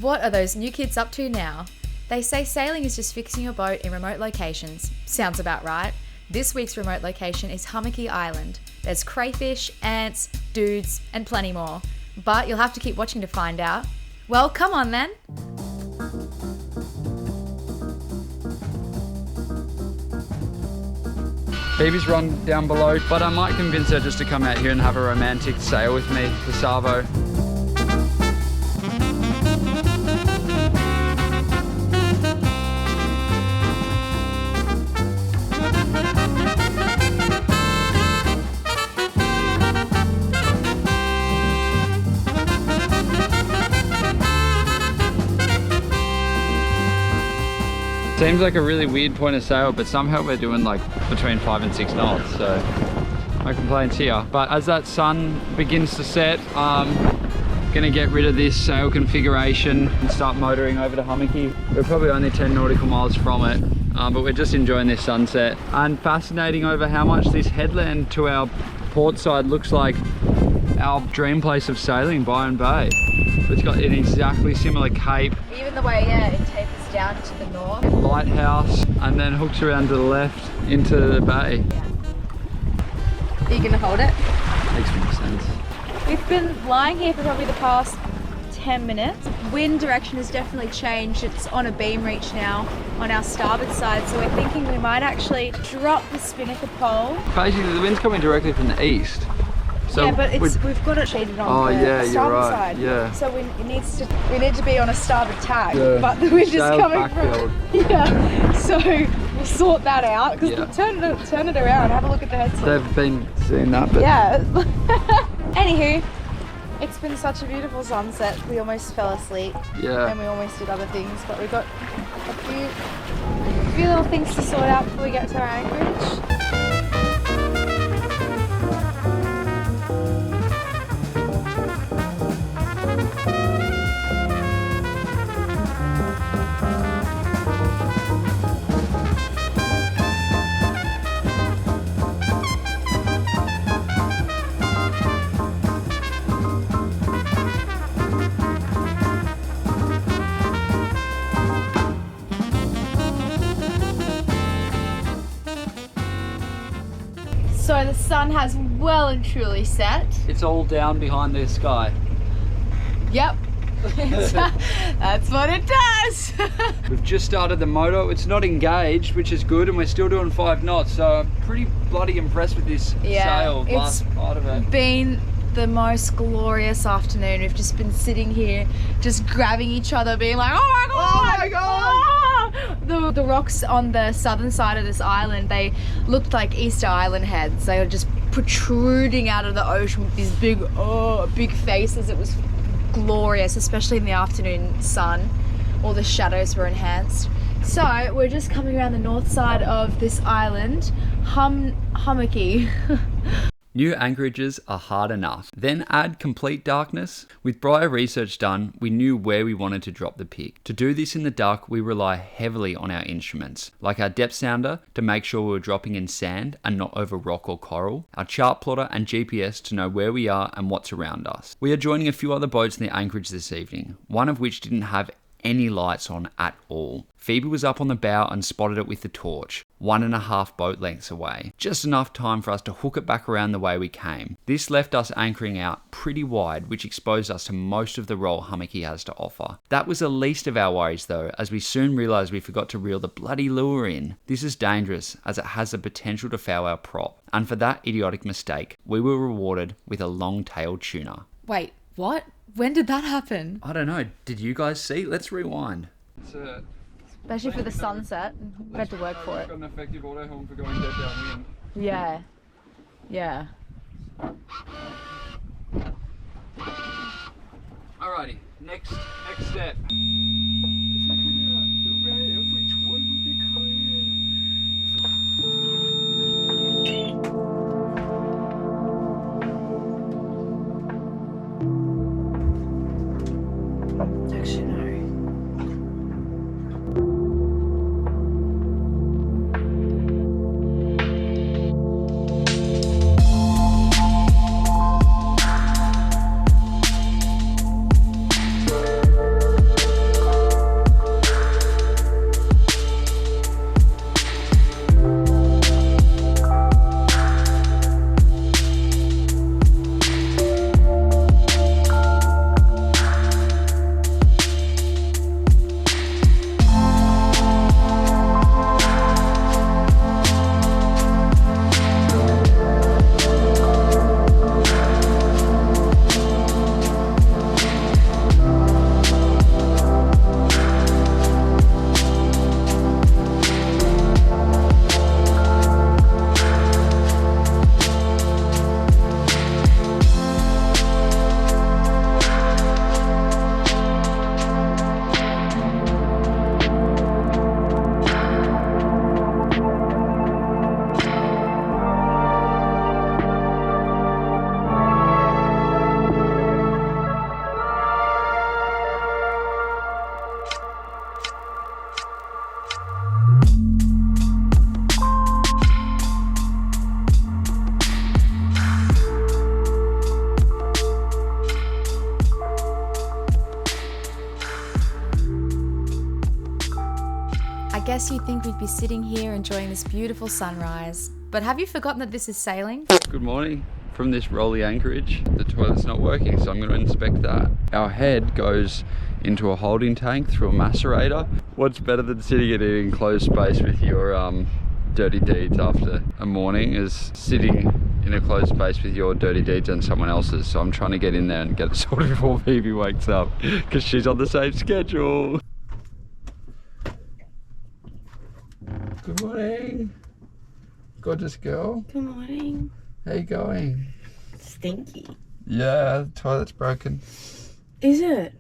What are those new kids up to now? They say sailing is just fixing your boat in remote locations. Sounds about right. This week's remote location is Hummocky Island. There's crayfish, ants, dudes, and plenty more. But you'll have to keep watching to find out. Well, come on then. Phoebe's run down below, but I might convince her just to come out here and have a romantic sail with me, the Savo. Seems like a really weird point of sail, but somehow we're doing like between 5 and 6 knots, so no complaints here. But as that sun begins to set, I'm gonna get rid of this sail configuration and start motoring over to Hummocky. We're probably only 10 nautical miles from it, but we're just enjoying this sunset. And fascinating over how much this headland to our port side looks like our dream place of sailing, Byron Bay. It's got an exactly similar cape. Even the way, it tapers down to the north. Lighthouse, and then hooks around to the left into the bay. Yeah. Are you gonna hold it? Makes more sense. We've been lying here for probably the past 10 minutes. Wind direction has definitely changed. It's on a beam reach now on our starboard side, so we're thinking we might actually drop the spinnaker pole. Basically, the wind's coming directly from the east. So yeah, but we've got it shaded on the starboard side. Yeah. So we need to be on a starboard tack, but the wind is Sail coming from. Yeah. So we'll sort that out because turn it around. Have a look at the headset. They've been seeing that, but yeah. Anywho, it's been such a beautiful sunset. We almost fell asleep. Yeah. And we almost did other things, but we've got a few little things to sort out before we get to our anchorage. So the sun has well and truly set. it's all down behind the sky. Yep. That's what it does. We've just started the motor. It's not engaged, which is good, and we're still doing 5 knots, so I'm pretty bloody impressed with this sail last part of it. Been the most glorious afternoon. We've just been sitting here just grabbing each other, being like, oh my god, oh my god. The rocks on the southern side of this island, they looked like Easter Island heads. They were just protruding out of the ocean with these big faces. It was glorious, especially in the afternoon sun. All the shadows were enhanced. So we're just coming around the north side of this island, Hummocky. New anchorages are hard enough. Then add complete darkness. With prior research done, we knew where we wanted to drop the pick. To do this in the dark, we rely heavily on our instruments, like our depth sounder to make sure we're dropping in sand and not over rock or coral, our chart plotter and GPS to know where we are and what's around us. We are joining a few other boats in the anchorage this evening, one of which didn't have any lights on at all. Phoebe was up on the bow and spotted it with the torch, 1.5 boat lengths away. Just enough time for us to hook it back around the way we came. This left us anchoring out pretty wide, which exposed us to most of the roll Hummocky has to offer. That was the least of our worries though, as we soon realised we forgot to reel the bloody lure in. This is dangerous, as it has the potential to foul our prop, and for that idiotic mistake, we were rewarded with a long-tailed tuna. Wait, what? When did that happen? I don't know, did you guys see? Let's rewind. Especially for the sunset. We had to work for it. Got an effective auto horn for going dead downwind. Yeah. Yeah. Alrighty, next step. Actually, no. guess you'd think we'd be sitting here enjoying this beautiful sunrise. But have you forgotten that this is sailing? Good morning. From this rolly anchorage, the toilet's not working, so I'm going to inspect that. Our head goes into a holding tank through a macerator. What's better than sitting in an enclosed space with your dirty deeds after a morning is sitting in a closed space with your dirty deeds and someone else's. So I'm trying to get in there and get it sorted before Phoebe wakes up, because she's on the same schedule. Good morning, gorgeous girl. Good morning. How you going? Stinky. Yeah, the toilet's broken. Is it?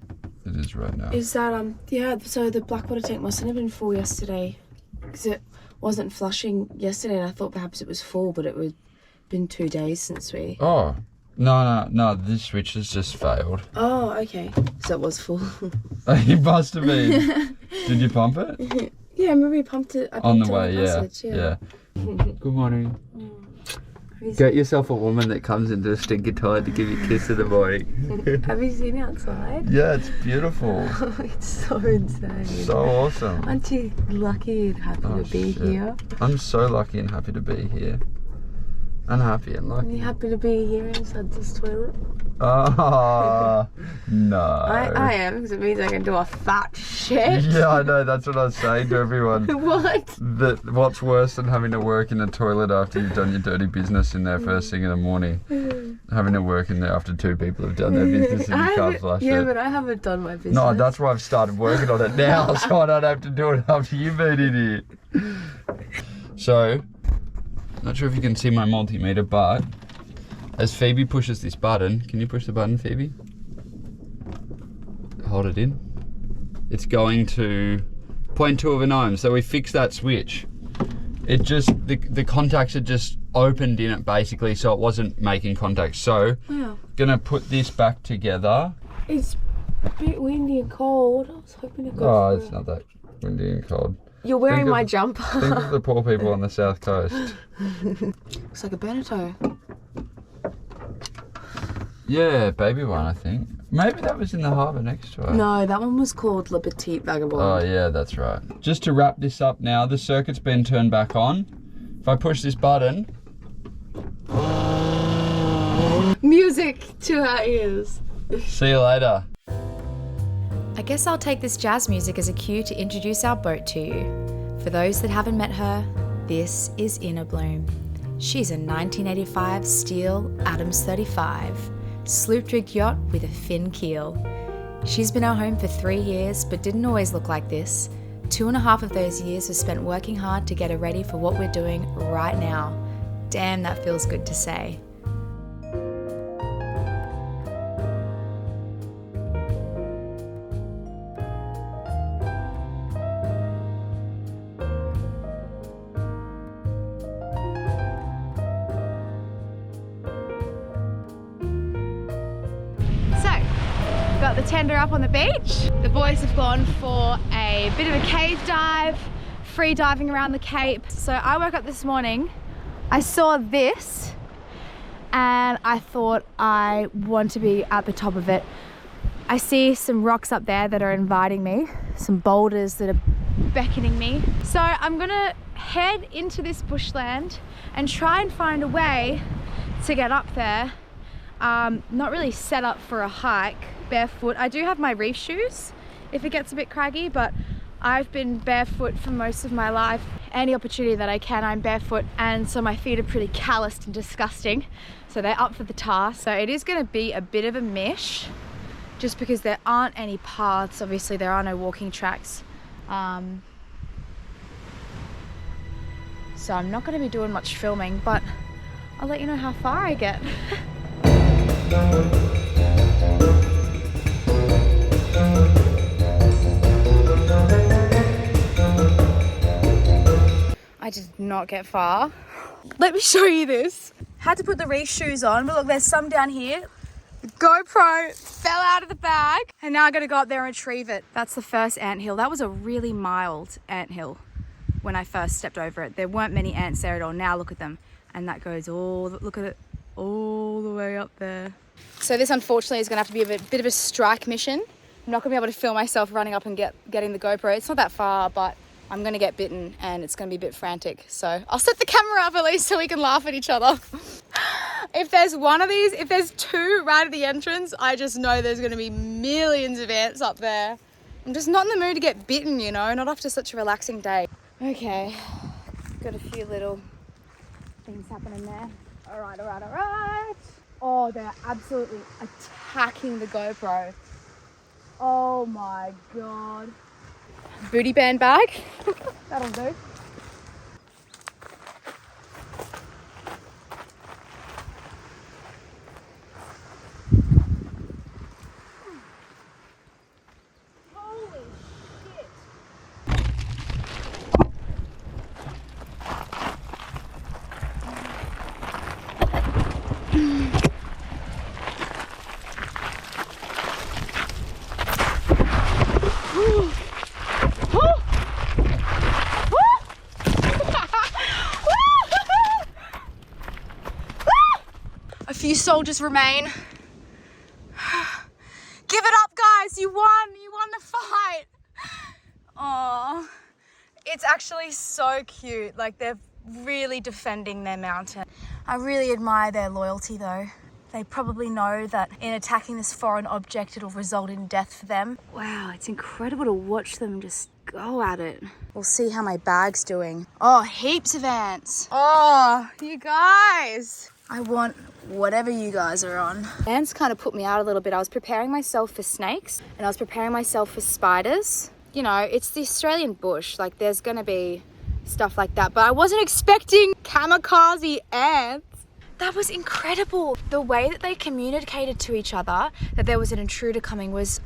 It is right now. Is that, yeah, so the black water tank mustn't have been full yesterday. Because it wasn't flushing yesterday, and I thought perhaps it was full, but it was been 2 days since we... Oh, no, this switch has just failed. Oh, okay. So it was full. It must have been. Did you pump it? Yeah, I remember you pumped it. On the way, yeah. Good morning. Get yourself a woman that comes into a stinky toilet to give you a kiss in the morning. Have you seen outside? Yeah, it's beautiful. It's so insane. So awesome. Aren't you lucky and happy to be here? I'm so lucky and happy to be here. And happy and lucky. Are you happy to be here inside this toilet? Ah, no. I am, because it means I can do a fat shit. Yeah, I know. That's what I was saying to everyone. What? That what's worse than having to work in a toilet after you've done your dirty business in there first thing in the morning? Having to work in there after two people have done their business and you can't flush it. Yeah, but I haven't done my business. No, that's why I've started working on it now, so I don't have to do it after you've been in here. So, not sure if you can see my multimeter, but as Phoebe pushes this button, can you push the button, Phoebe? Hold it in. It's going to 0.2 of an ohm, so we fixed that switch. It just, the contacts had just opened in it basically, so it wasn't making contact. So, gonna put this back together. It's a bit windy and cold. I was hoping to go Oh, it's not that windy and cold. You're wearing my jumper. Think of the poor people on the south coast. Looks like a Beneteau. Yeah, baby one, I think. Maybe that was in the harbour next to it. No, that one was called Le Petit Vagabond. Oh yeah, that's right. Just to wrap this up now, the circuit's been turned back on. If I push this button... Music to our ears. See you later. I guess I'll take this jazz music as a cue to introduce our boat to you. For those that haven't met her, this is Innerbloom. She's a 1985 steel Adams 35, sloop-rigged yacht with a fin keel. She's been our home for 3 years, but didn't always look like this. 2.5 of those years were spent working hard to get her ready for what we're doing right now. Damn, that feels good to say. Got the tender up on the beach. The boys have gone for a bit of a cave dive, free diving around the Cape. So I woke up this morning, I saw this, and I thought I want to be at the top of it. I see some rocks up there that are inviting me, some boulders that are beckoning me. So I'm gonna head into this bushland and try and find a way to get up there. Not really set up for a hike, barefoot. I do have my reef shoes if it gets a bit craggy, but I've been barefoot for most of my life. Any opportunity that I can, I'm barefoot, and so my feet are pretty calloused and disgusting. So they're up for the task. So it is gonna be a bit of a mish, just because there aren't any paths. Obviously there are no walking tracks. So I'm not gonna be doing much filming, but I'll let you know how far I get. I did not get far. Let me show you this. Had to put the reef shoes on, but look, there's some down here. The GoPro fell out of the bag, and now I gotta go up there and retrieve it. That's the first anthill. That was a really mild anthill when I first stepped over it. There weren't many ants there at all. Now look at them. And that goes look at it, all the way up there. So this unfortunately is gonna have to be a bit of a strike mission. I'm not gonna be able to film myself running up and getting the GoPro. It's not that far, but I'm gonna get bitten and it's gonna be a bit frantic. So I'll set the camera up at least so we can laugh at each other. If there's one of these, if there's two right at the entrance, I just know there's gonna be millions of ants up there. I'm just not in the mood to get bitten, you know, not after such a relaxing day. Okay, got a few little things happening there. All right. Oh, they're absolutely attacking the GoPro. Oh my God. Booty band bag. That'll do. Holy shit. A few soldiers remain. Give it up, guys. You won the fight. Oh, it's actually so cute. Like, they're really defending their mountain. I really admire their loyalty though. They probably know that in attacking this foreign object, it'll result in death for them. Wow, it's incredible to watch them just go at it. We'll see how my bag's doing. Oh, heaps of ants. Oh, you guys. I want whatever you guys are on. Ants kind of put me out a little bit. I was preparing myself for snakes and I was preparing myself for spiders. You know, it's the Australian bush. Like, there's gonna be stuff like that, but I wasn't expecting kamikaze ants. That was incredible. The way that they communicated to each other that there was an intruder coming was,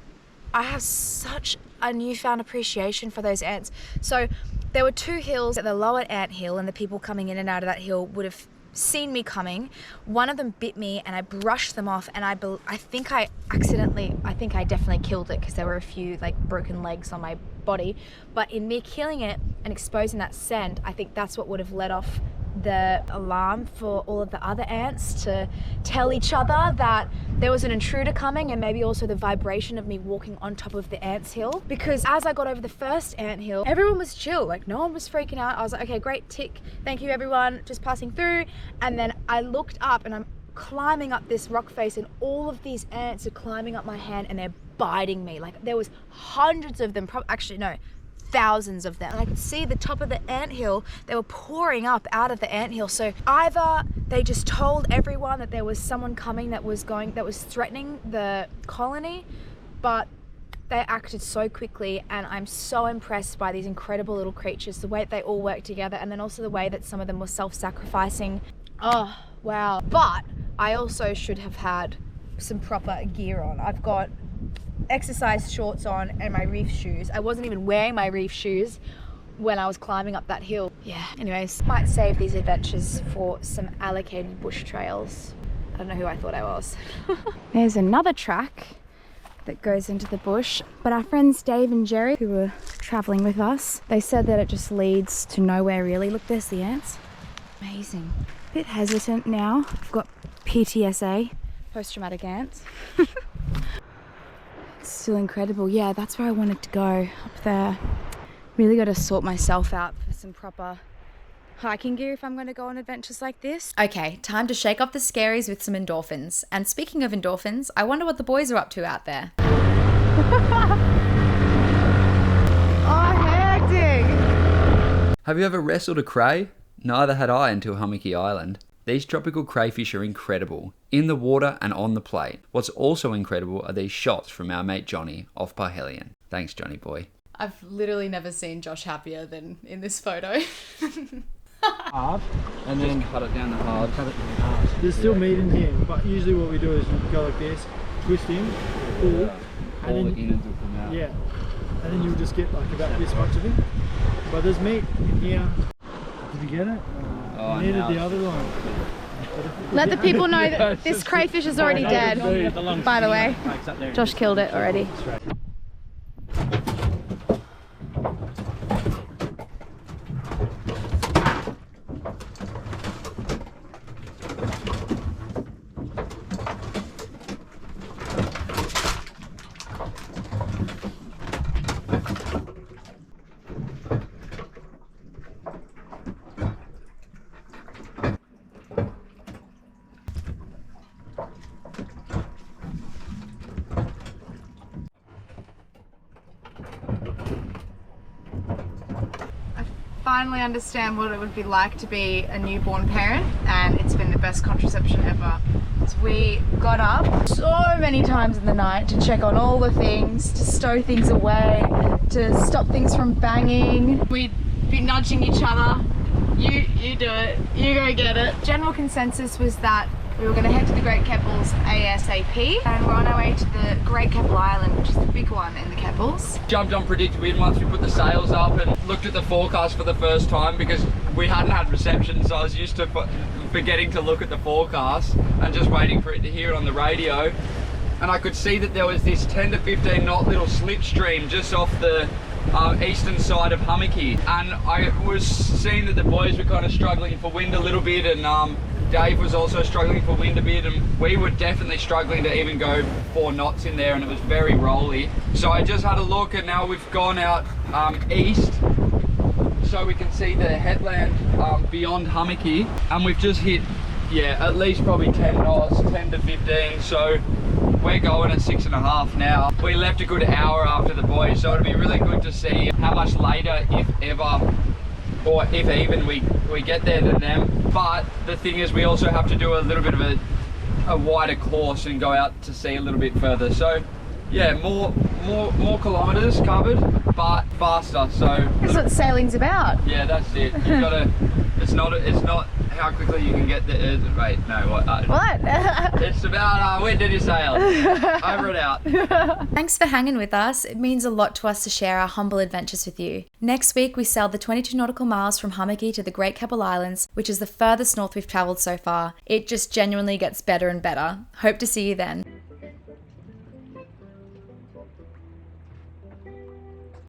I have such a newfound appreciation for those ants. So there were two hills, the lower ant hill, and the people coming in and out of that hill would have seen me coming. One of them bit me and I brushed them off, and I think I definitely killed it because there were a few like broken legs on my body. But in me killing it and exposing that scent, I think that's what would have let off the alarm for all of the other ants to tell each other that there was an intruder coming, and maybe also the vibration of me walking on top of the ants hill. Because as I got over the first ant hill, everyone was chill, like no one was freaking out. I was like, okay, great, tick, thank you everyone, just passing through. And then I looked up and I'm climbing up this rock face, and all of these ants are climbing up my hand and they're biting me. Like, there was hundreds of them, actually no, thousands of them, and I could see the top of the anthill. They were pouring up out of the anthill. So either they just told everyone that there was someone coming that was threatening the colony, but they acted so quickly, and I'm so impressed by these incredible little creatures, the way that they all work together, and then also the way that some of them were self-sacrificing. Oh wow. But I also should have had some proper gear on. I've got exercise shorts on and my reef shoes. I wasn't even wearing my reef shoes when I was climbing up that hill. Yeah, anyways, might save these adventures for some allocated bush trails. I don't know who I thought I was. There's another track that goes into the bush, but our friends Dave and Jerry, who were traveling with us, they said that it just leads to nowhere really. Look, there's the ants. Amazing. A bit hesitant now. I've got PTSA, post-traumatic ants. Still incredible. Yeah, that's where I wanted to go, up there. Really got to sort myself out for some proper hiking gear if I'm going to go on adventures like this. Okay, time to shake off the scaries with some endorphins. And speaking of endorphins, I wonder what the boys are up to out there. Oh, hectic! Have you ever wrestled a cray? Neither had I until Hummocky Island. These tropical crayfish are incredible, in the water and on the plate. What's also incredible are these shots from our mate Johnny off Parhelion. Thanks, Johnny boy. I've literally never seen Josh happier than in this photo. Half, and then cut it down the hard. cut it in half. There's still meat in here, but usually what we do is we go like this, twist in, pull, All and the then innards will come out. yeah, and then you'll just get like about this much of it. But there's meat in here. Did you get it? Oh, Needed no. the other one. Let the people know that this crayfish is already dead, by the way. Josh killed it already. finally understand what it would be like to be a newborn parent, and it's been the best contraception ever. So we got up so many times in the night to check on all the things, to stow things away, to stop things from banging. We'd be nudging each other. You do it, you go get it. General consensus was that we were going to head to the Great Keppels ASAP, and we're on our way to the Great Keppel Island, which is the big one in the Keppels. Jumped on predicted wind once we put the sails up and looked at the forecast for the first time because we hadn't had reception, so I was used to forgetting to look at the forecast and just waiting for it to hear it on the radio. And I could see that there was this 10 to 15 knot little slipstream just off the eastern side of Hummocky, and I was seeing that the boys were kind of struggling for wind a little bit, and Dave was also struggling for wind a bit, and we were definitely struggling to even go 4 knots in there, and it was very rolly. So I just had a look, and now we've gone out east so we can see the headland beyond Hummocky, and we've just hit, yeah, at least probably 10 knots, 10 to 15, so we're going at 6.5 now. We left a good hour after the boys, so it'll be really good to see how much later, if ever, or if even we get there than them. But the thing is, we also have to do a little bit of a wider course and go out to sea a little bit further. So yeah, more kilometers covered, but faster. So That's what sailing's about. yeah, that's it. You gotta. It's not how quickly you can get the. Wait, no, what? What? It's about when did you sail? Over and out. Thanks for hanging with us. It means a lot to us to share our humble adventures with you. Next week, we sailed the 22 nautical miles from Hummocky to the Great Keppel Islands, which is the furthest north we've travelled so far. It just genuinely gets better and better. Hope to see you then.